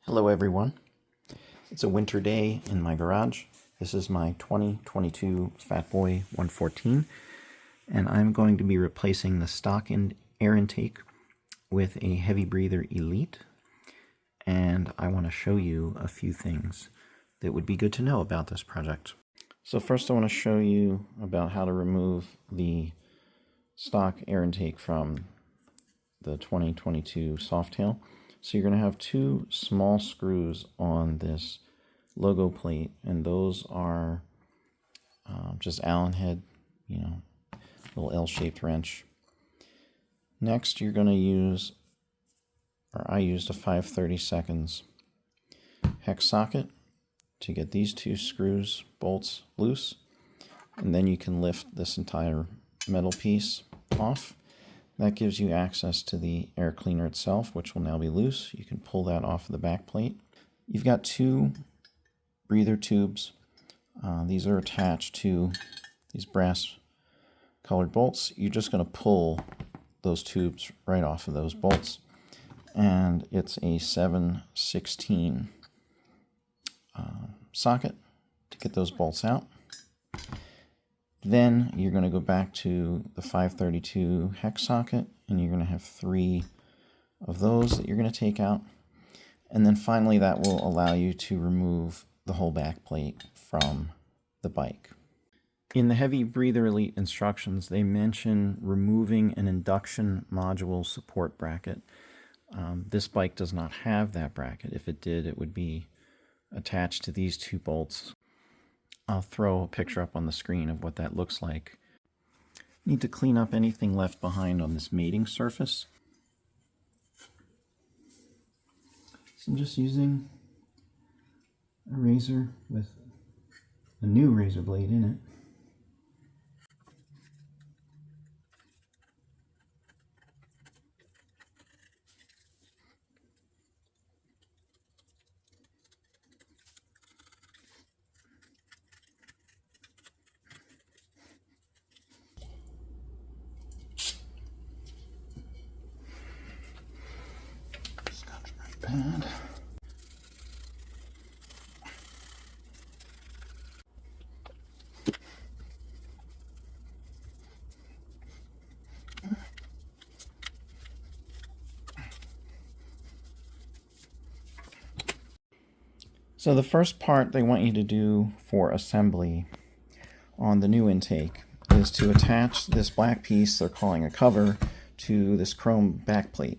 Hello everyone. It's a winter day in my garage. This is my 2022 Fatboy 114 and I'm going to be replacing the stock air intake with a heavy breather Elite, and I want to show you a few things that would be good to know about this project. So first I want to show you about how to remove the stock air intake from the 2022 Softail. So you're going to have two small screws on this logo plate, and those are just Allen head, little L-shaped wrench. Next, you're going to use, or I used a 5/32 hex socket to get these two bolts loose, and then you can lift this entire metal piece off. That gives you access to the air cleaner itself, which will now be loose. You can pull that off of the back plate. You've got two breather tubes. These are attached to these brass colored bolts. You're just going to pull those tubes right off of those bolts. And it's a 7/16 socket to get those bolts out. Then you're going to go back to the 5/32 hex socket, and you're going to have three of those that you're going to take out. And then finally that will allow you to remove the whole back plate from the bike. In the Heavy Breather Elite instructions, they mention removing an induction module support bracket. This bike does not have that bracket. If it did, it would be attached to these two bolts. I'll throw a picture up on the screen of what that looks like. Need to clean up anything left behind on this mating surface. So I'm just using a razor with a new razor blade in it. Pad. So the first part they want you to do for assembly on the new intake is to attach this black piece they're calling a cover to this chrome backplate.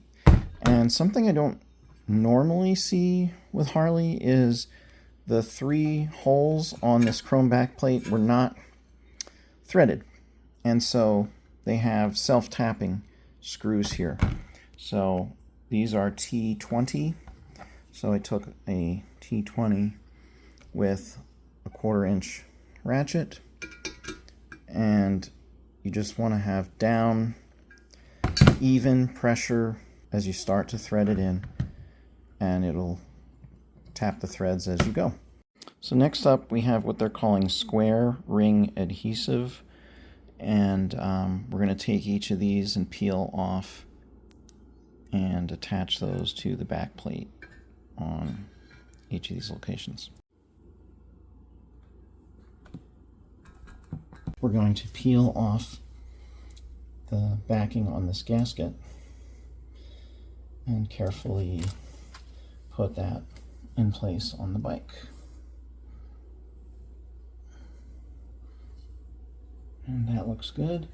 And something I don't normally see with Harley is the three holes on this chrome backplate were not threaded, and so they have self-tapping screws here. So these are T20, so I took a T20 with a 1/4-inch ratchet, and you just want to have down even pressure as you start to thread it in, and it'll tap the threads as you go. So next up we have what they're calling square ring adhesive, and we're going to take each of these and peel off and attach those to the back plate on each of these locations. We're going to peel off the backing on this gasket and carefully put that in place on the bike. And that looks good.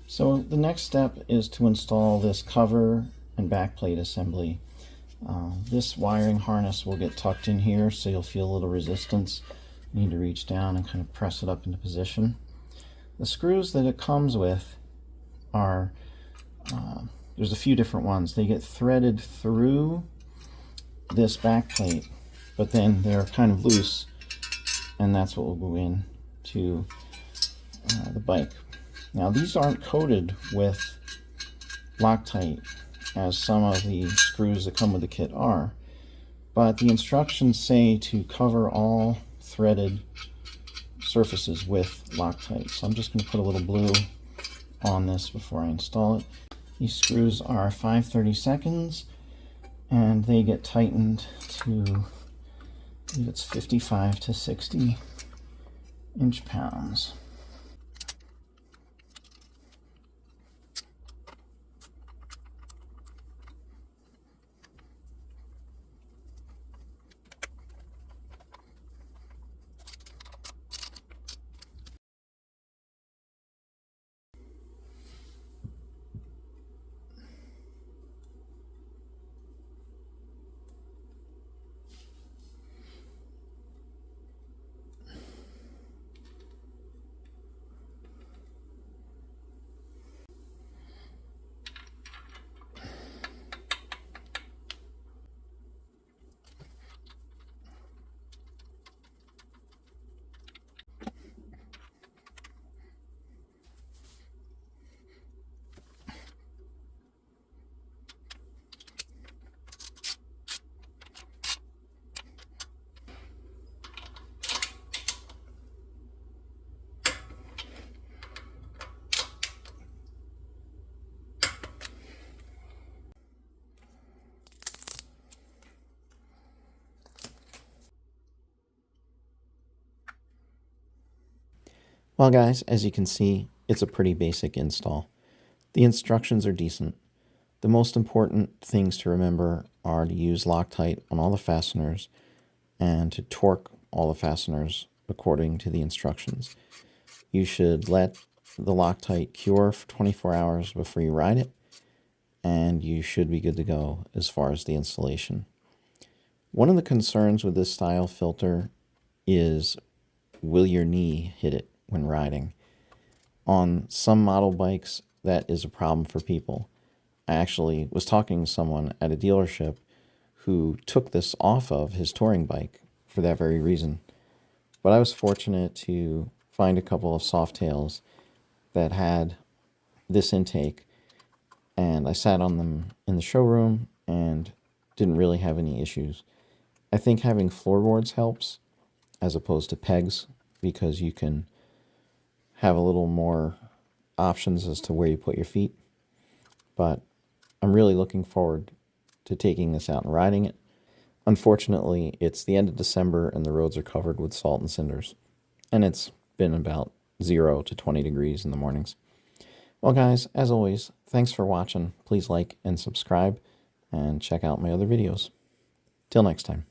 So the next step is to install this cover and backplate assembly. This wiring harness will get tucked in here, so you'll feel a little resistance. You need to reach down and kind of press it up into position. The screws that it comes with are, there's a few different ones. They get threaded through this back plate, but then they're kind of loose, and that's what will go in to the bike. Now these aren't coated with Loctite as some of the screws that come with the kit are, but the instructions say to cover all threaded surfaces with Loctite. So I'm just going to put a little blue on this before I install it. These screws are 5/32 and they get tightened to, I believe it's 55 to 60 inch-pounds. Well guys, as you can see, it's a pretty basic install. The instructions are decent. The most important things to remember are to use Loctite on all the fasteners and to torque all the fasteners according to the instructions. You should let the Loctite cure for 24 hours before you ride it, and you should be good to go as far as the installation. One of the concerns with this style filter is, will your knee hit it when riding? On some model bikes, that is a problem for people. I actually was talking to someone at a dealership who took this off of his touring bike for that very reason. But I was fortunate to find a couple of Softails that had this intake, and I sat on them in the showroom and didn't really have any issues. I think having floorboards helps as opposed to pegs, because you can have a little more options as to where you put your feet. But I'm really looking forward to taking this out and riding it. Unfortunately, it's the end of December and the roads are covered with salt and cinders, and it's been about 0 to 20 degrees in the mornings. Well guys, as always, thanks for watching. Please like and subscribe and check out my other videos. Till next time.